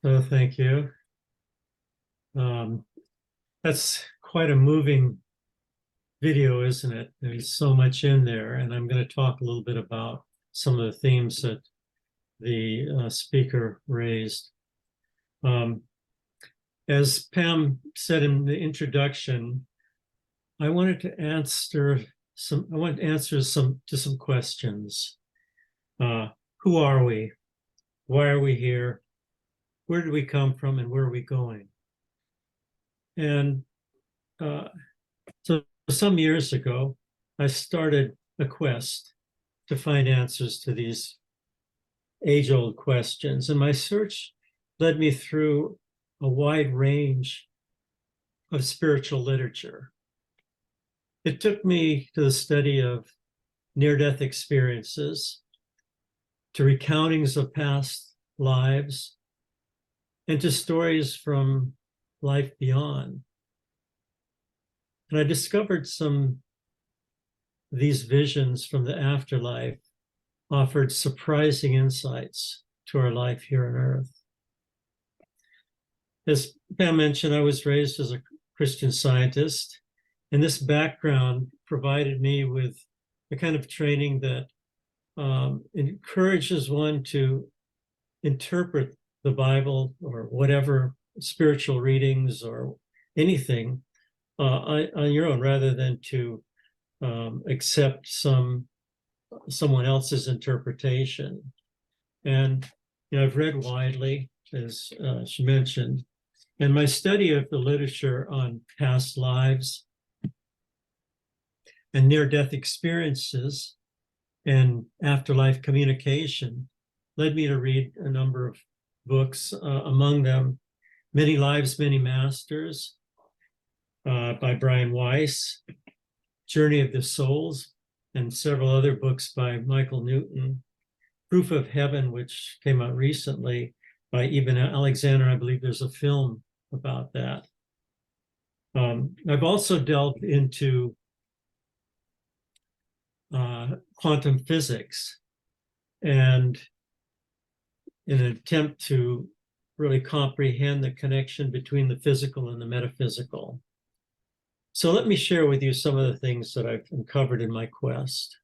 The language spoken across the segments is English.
Oh, thank you. That's quite a moving video, isn't it? There's so much in there, and I'm going to talk a little bit about some of the themes that the speaker raised. As Pam said in the introduction, I wanted to answer some questions. Who are we? Why are we here? Where did we come from, and where are we going? And so some years ago, I started a quest to find answers to these age-old questions. And my search led me through a wide range of spiritual literature. It took me to the study of near-death experiences, to recountings of past lives, and to stories from life beyond. And I discovered some of these visions from the afterlife offered surprising insights to our life here on earth. As Pam mentioned, I was raised as a Christian Scientist, and this background provided me with the kind of training that encourages one to interpret the Bible or whatever spiritual readings or anything on your own, rather than to accept someone else's interpretation. And I've read widely, as she mentioned, and my study of the literature on past lives and near-death experiences and afterlife communication led me to read a number of books, among them Many Lives, Many Masters by Brian Weiss, Journey of the Souls, and several other books by Michael Newton, Proof of Heaven, which came out recently by Eben Alexander. I believe there's a film about that. I've also delved into quantum physics, and in an attempt to really comprehend the connection between the physical and the metaphysical. So let me share with you some of the things that I've uncovered in my quest.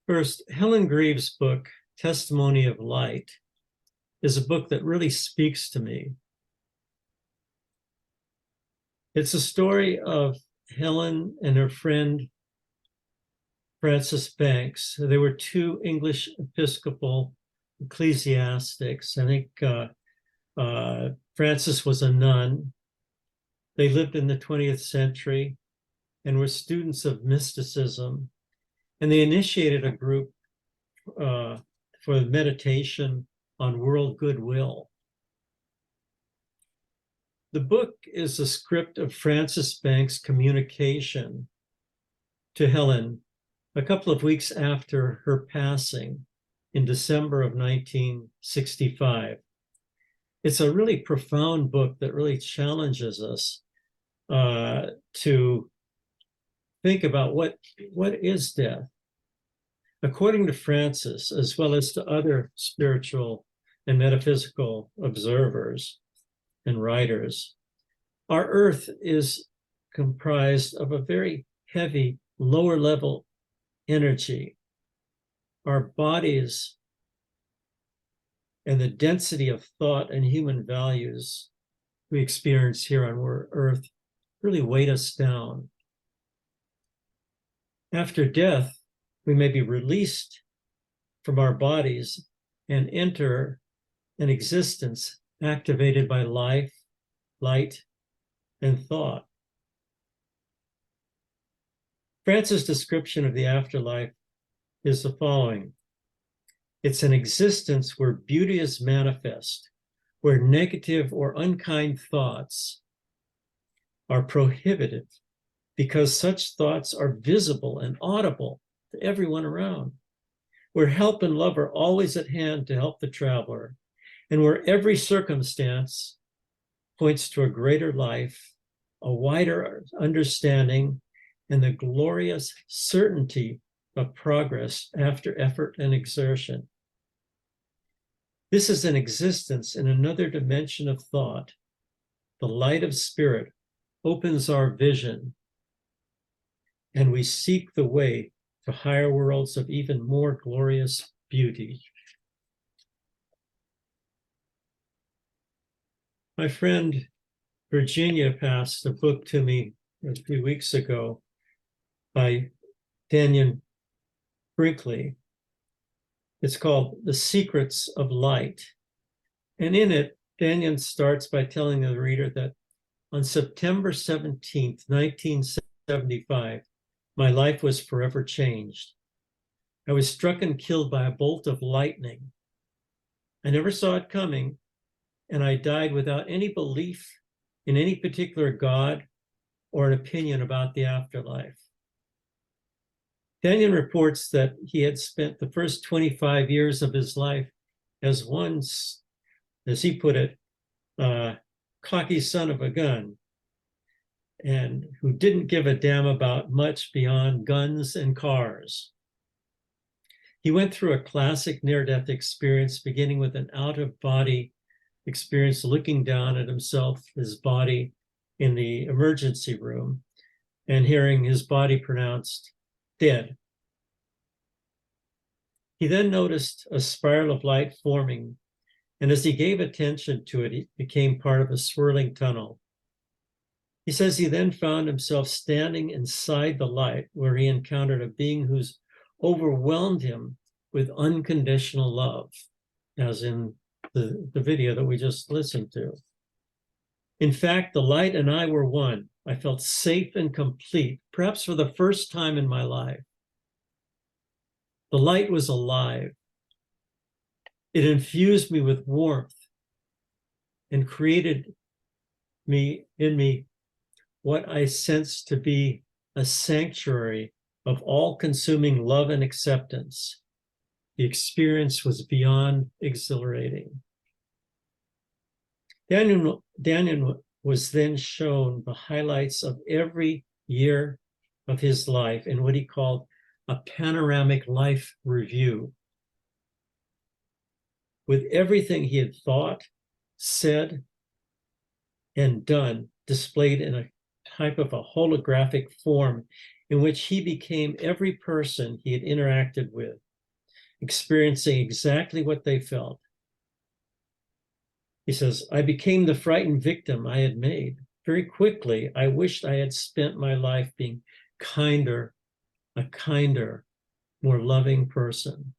First, Helen Greaves' book, Testimony of Light, is a book that really speaks to me. It's a story of Helen and her friend, Frances Banks. They were two English Episcopal ecclesiastics. I think Frances was a nun. They lived in the 20th century and were students of mysticism. And they initiated a group for meditation on world goodwill. The book is a script of Frances Banks' communication to Helen a couple of weeks after her passing in December of 1965. It's a really profound book that really challenges us to think about what is death. According to Frances, as well as to other spiritual and metaphysical observers and writers, our earth is comprised of a very heavy, lower level energy. Our bodies and the density of thought and human values we experience here on earth really weight us down. After death, we may be released from our bodies and enter an existence activated by life, light, and thought. Frances' description of the afterlife is the following. It's an existence where beauty is manifest, where negative or unkind thoughts are prohibited because such thoughts are visible and audible to everyone around, where help and love are always at hand to help the traveler, and where every circumstance points to a greater life, a wider understanding, and the glorious certainty of progress after effort and exertion. This is an existence in another dimension of thought. The light of spirit opens our vision, and we seek the way to higher worlds of even more glorious beauty. My friend Virginia passed a book to me a few weeks ago by Daniel Brinkley. It's called The Secrets of Light. And in it, Daniel starts by telling the reader that on September 17th, 1975, my life was forever changed. I was struck and killed by a bolt of lightning. I never saw it coming, and I died without any belief in any particular God or an opinion about the afterlife. Daniel reports that he had spent the first 25 years of his life as one, as he put it, cocky son of a gun, and who didn't give a damn about much beyond guns and cars. He went through a classic near-death experience, beginning with an out-of-body experience, looking down at himself, his body in the emergency room, and hearing his body pronounced dead. He then noticed a spiral of light forming, and as he gave attention to it, it became part of a swirling tunnel. He says he then found himself standing inside the light, where he encountered a being who's overwhelmed him with unconditional love, as in the video that we just listened to. In fact, the light and I were one. I felt safe and complete, perhaps for the first time in my life. The light was alive. It infused me with warmth and created in me what I sensed to be a sanctuary of all-consuming love and acceptance. The experience was beyond exhilarating. Daniel was then shown the highlights of every year of his life in what he called a panoramic life review, with everything he had thought, said, and done displayed in a type of a holographic form in which he became every person he had interacted with, experiencing exactly what they felt. He says, I became the frightened victim I had made. Very quickly, I wished I had spent my life being kinder, a kinder, more loving person.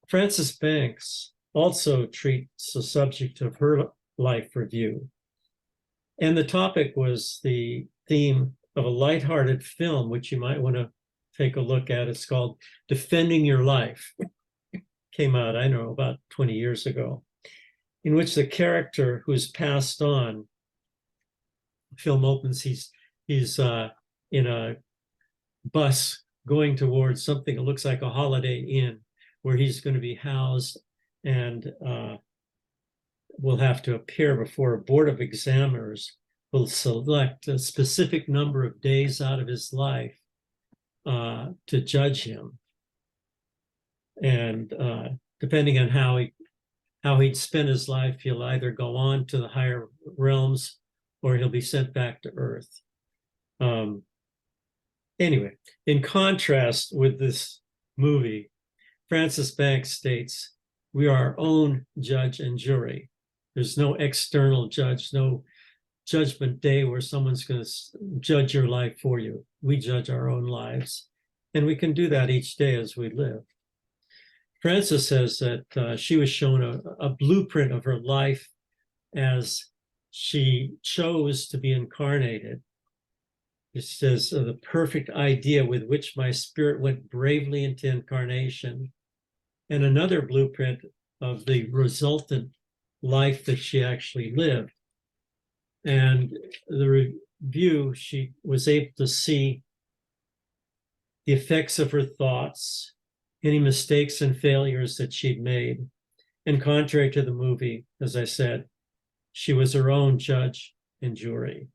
Frances Banks also treats the subject of her life review. And the topic was the theme of a lighthearted film, which you might want to take a look at. It's called Defending Your Life. Came out, I know, about 20 years ago, in which the character who's passed on, the film opens, he's in a bus going towards something that looks like a Holiday Inn, where he's going to be housed and will have to appear before a board of examiners who will select a specific number of days out of his life to judge him. And depending on how he'd spend his life, he'll either go on to the higher realms or he'll be sent back to earth. Anyway, in contrast with this movie, Frances Banks states, we are our own judge and jury. There's no external judge, no judgment day where someone's going to judge your life for you. We judge our own lives, and we can do that each day as we live. Frances says that she was shown a blueprint of her life as she chose to be incarnated. It says, the perfect idea with which my spirit went bravely into incarnation, and another blueprint of the resultant life that she actually lived. And the review, she was able to see the effects of her thoughts, any mistakes and failures that she'd made. And contrary to the movie, as I said, she was her own judge and jury.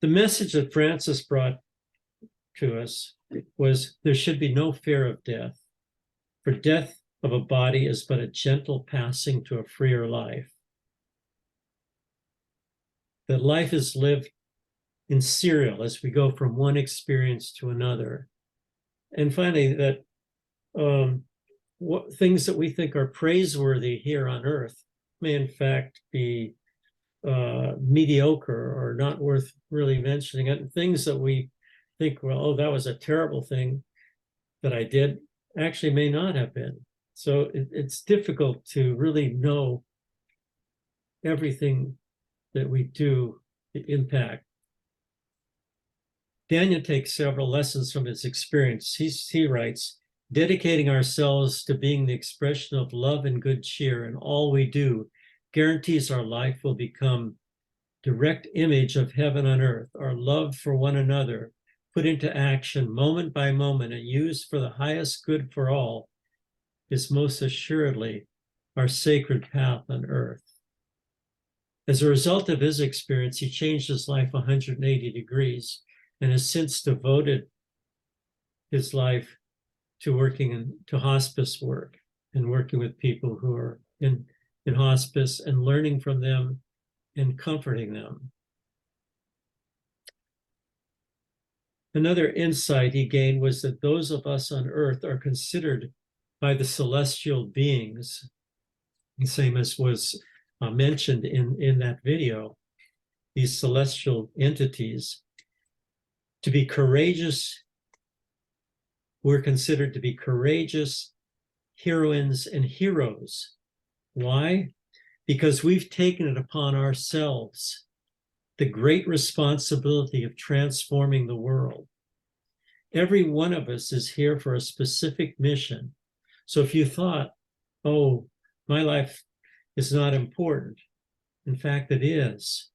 The message that Frances brought to us was there should be no fear of death, for death of a body is but a gentle passing to a freer life. That life is lived in serial as we go from one experience to another. And finally, that things that we think are praiseworthy here on earth may in fact be mediocre or not worth really mentioning. And things that we think, well, oh, that was a terrible thing that I did, actually may not have been. So it's difficult to really know everything that we do, the impact. Daniel takes several lessons from his experience. He writes, dedicating ourselves to being the expression of love and good cheer in all we do guarantees our life will become direct image of heaven on earth. Our love for one another, put into action moment by moment and used for the highest good for all, is most assuredly our sacred path on earth. As a result of his experience, he changed his life 180 degrees and has since devoted his life to working to hospice work and working with people who are in hospice and learning from them and comforting them. Another insight he gained was that those of us on earth are considered by the celestial beings, the same as was mentioned in that video, these celestial entities, to be courageous. We're considered to be courageous heroines and heroes. Why? Because we've taken it upon ourselves the great responsibility of transforming the world. Every one of us is here for a specific mission. So if you thought, oh, my life is not important, in fact, it is.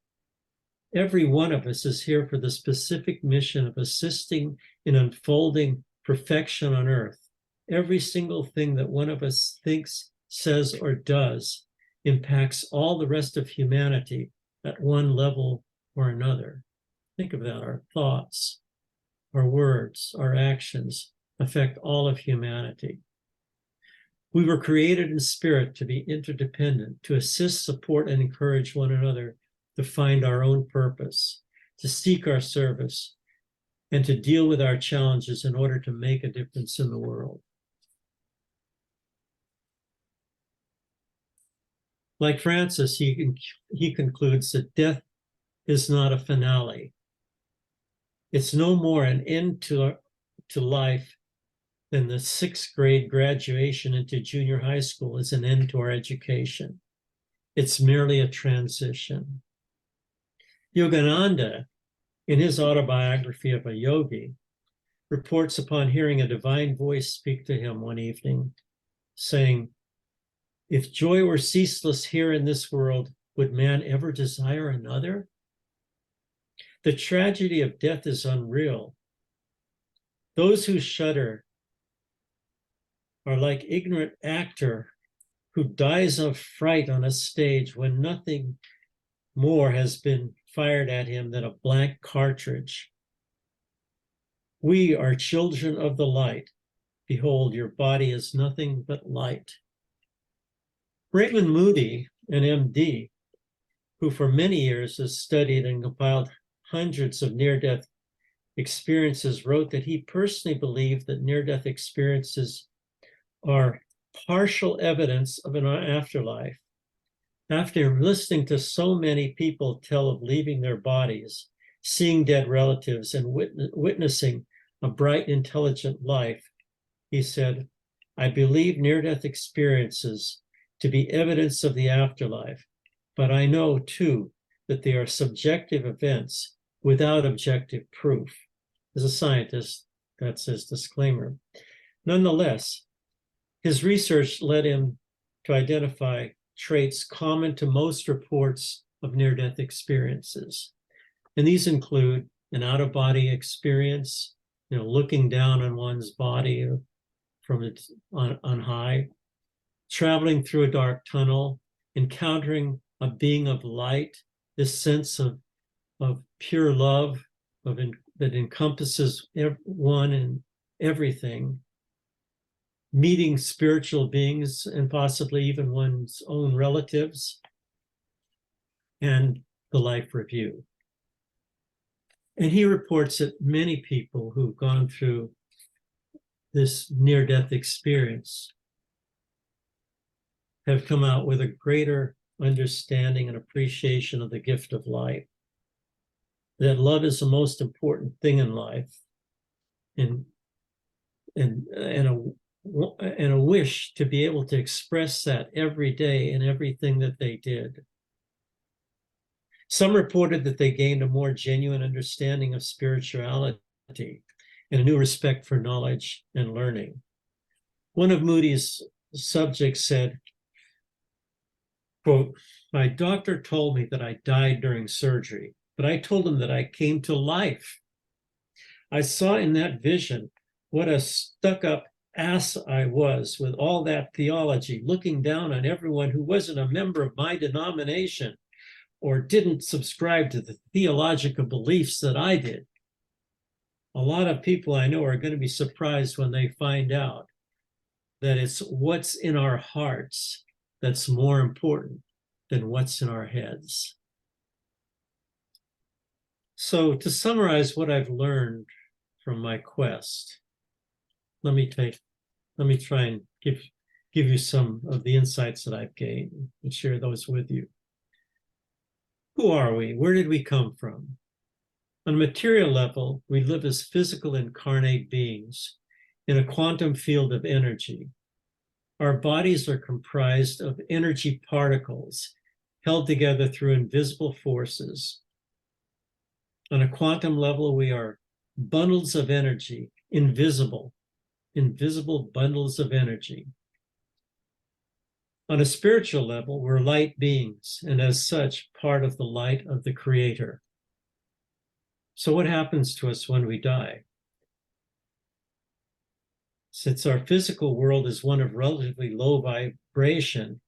Every one of us is here for the specific mission of assisting in unfolding perfection on earth. Every single thing that one of us thinks, says, or does impacts all the rest of humanity at one level or another. Think of that. Our thoughts, our words, our actions affect all of humanity. We were created in spirit to be interdependent, to assist, support, and encourage one another to find our own purpose, to seek our service, and to deal with our challenges in order to make a difference in the world. Like Francis, he concludes that death is not a finale. It's no more an end to life than the sixth grade graduation into junior high school is an end to our education. It's merely a transition. Yogananda, in his autobiography of a yogi, reports upon hearing a divine voice speak to him one evening, saying, "If joy were ceaseless here in this world, would man ever desire another? The tragedy of death is unreal. Those who shudder are like ignorant actor who dies of fright on a stage when nothing more has been fired at him than a blank cartridge. We are children of the light. Behold, your body is nothing but light." Raymond Moody, an MD, who for many years has studied and compiled hundreds of near-death experiences, wrote that he personally believed that near-death experiences are partial evidence of an afterlife. After listening to so many people tell of leaving their bodies, seeing dead relatives, and witnessing a bright, intelligent life, he said, "I believe near-death experiences to be evidence of the afterlife, but I know, too, that they are subjective events without objective proof." As a scientist, that's his disclaimer. Nonetheless, his research led him to identify traits common to most reports of near-death experiences. And these include an out-of-body experience, looking down on one's body from its on high, traveling through a dark tunnel, encountering a being of light, this sense of pure love that encompasses one and everything, meeting spiritual beings and possibly even one's own relatives, and the life review. And he reports that many people who've gone through this near-death experience have come out with a greater understanding and appreciation of the gift of life, that love is the most important thing in life, and a wish to be able to express that every day in everything that they did. Some reported that they gained a more genuine understanding of spirituality and a new respect for knowledge and learning. One of Moody's subjects said, quote, "My doctor told me that I died during surgery, but I told him that I came to life. I saw in that vision what a stuck-up ass I was with all that theology, looking down on everyone who wasn't a member of my denomination or didn't subscribe to the theological beliefs that I did. A lot of people I know are going to be surprised when they find out that it's what's in our hearts that's more important than what's in our heads." So to summarize what I've learned from my quest, let me try and give you some of the insights that I've gained and share those with you. Who are we? Where did we come from? On a material level, we live as physical incarnate beings in a quantum field of energy. Our bodies are comprised of energy particles held together through invisible forces. On a quantum level, we are bundles of energy, invisible bundles of energy. On a spiritual level, we're light beings, and as such, part of the light of the Creator. So what happens to us when we die? Since our physical world is one of relatively low vibration,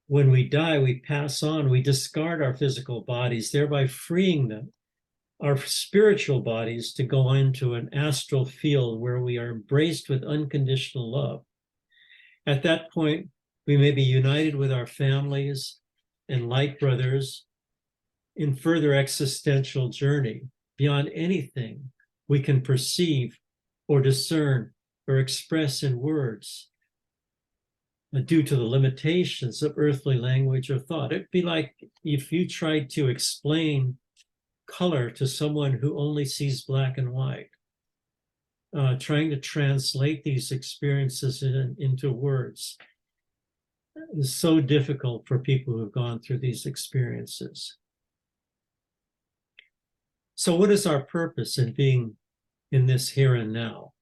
when we die, we pass on, we discard our physical bodies, thereby freeing our spiritual bodies to go into an astral field where we are embraced with unconditional love. At that point, we may be united with our families and like brothers in further existential journey beyond anything we can perceive or discern or express in words due to the limitations of earthly language or thought. It'd be like if you tried to explain color to someone who only sees black and white. Trying to translate these experiences into words is so difficult for people who have gone through these experiences. So what is our purpose in being in this here and now?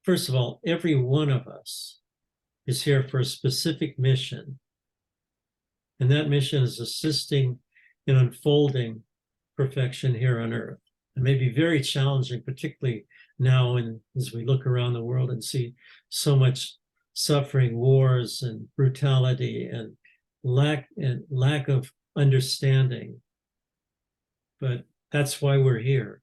First of all, every one of us is here for a specific mission. And that mission is assisting in unfolding perfection here on earth. It may be very challenging, particularly now and as we look around the world and see so much suffering, wars and brutality and lack of understanding. But that's why we're here.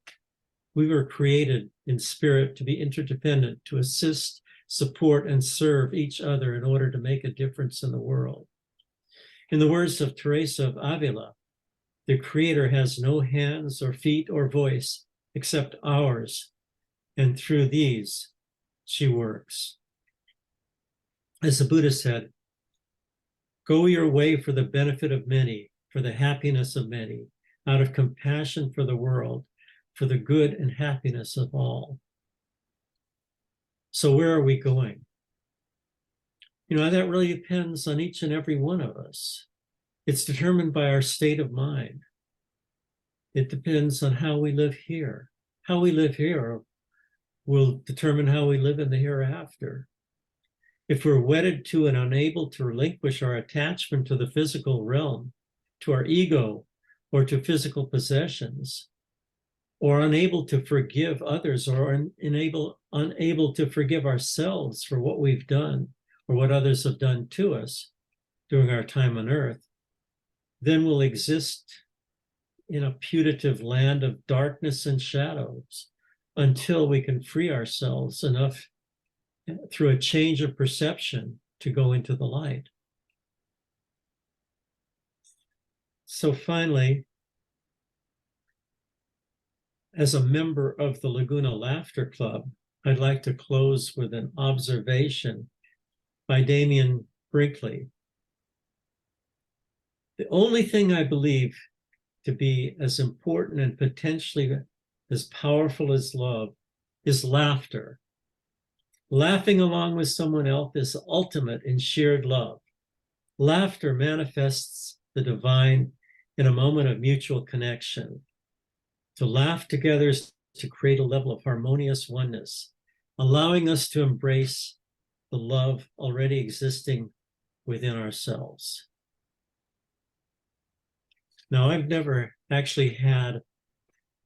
We were created in spirit to be interdependent, to assist, support, and serve each other in order to make a difference in the world. In the words of Teresa of Avila, the Creator has no hands or feet or voice except ours, and through these she works. As the Buddha said, "Go your way for the benefit of many, for the happiness of many, out of compassion for the world, for the good and happiness of all." So where are we going? That really depends on each and every one of us. It's determined by our state of mind. It depends on how we live here. How we live here will determine how we live in the hereafter. If we're wedded to and unable to relinquish our attachment to the physical realm, to our ego, or to physical possessions, or unable to forgive others, or unable to forgive ourselves for what we've done or what others have done to us during our time on earth, then we'll exist in a putative land of darkness and shadows until we can free ourselves enough through a change of perception to go into the light. So finally, as a member of the Laguna Laughter Club, I'd like to close with an observation by Damien Brinkley. The only thing I believe to be as important and potentially as powerful as love is laughter. Laughing along with someone else is ultimate in shared love. Laughter manifests the divine in a moment of mutual connection. To laugh together is to create a level of harmonious oneness, allowing us to embrace the love already existing within ourselves. Now, I've never actually had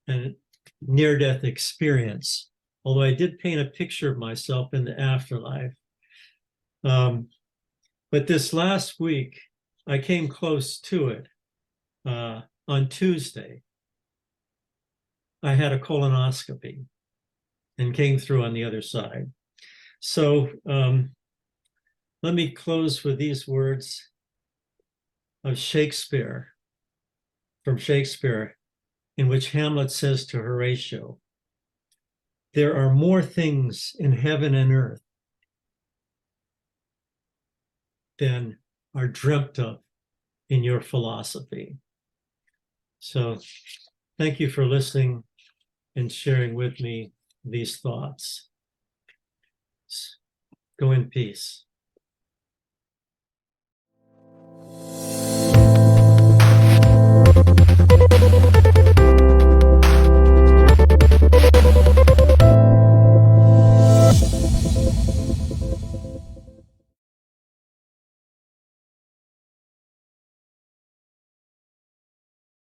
a near-death experience, although I did paint a picture of myself in the afterlife. But this last week, I came close to it. On Tuesday, I had a colonoscopy and came through on the other side. So let me close with these words of Shakespeare, from Shakespeare, in which Hamlet says to Horatio, "There are more things in heaven and earth than are dreamt of in your philosophy." So thank you for listening and sharing with me these thoughts. Go in peace.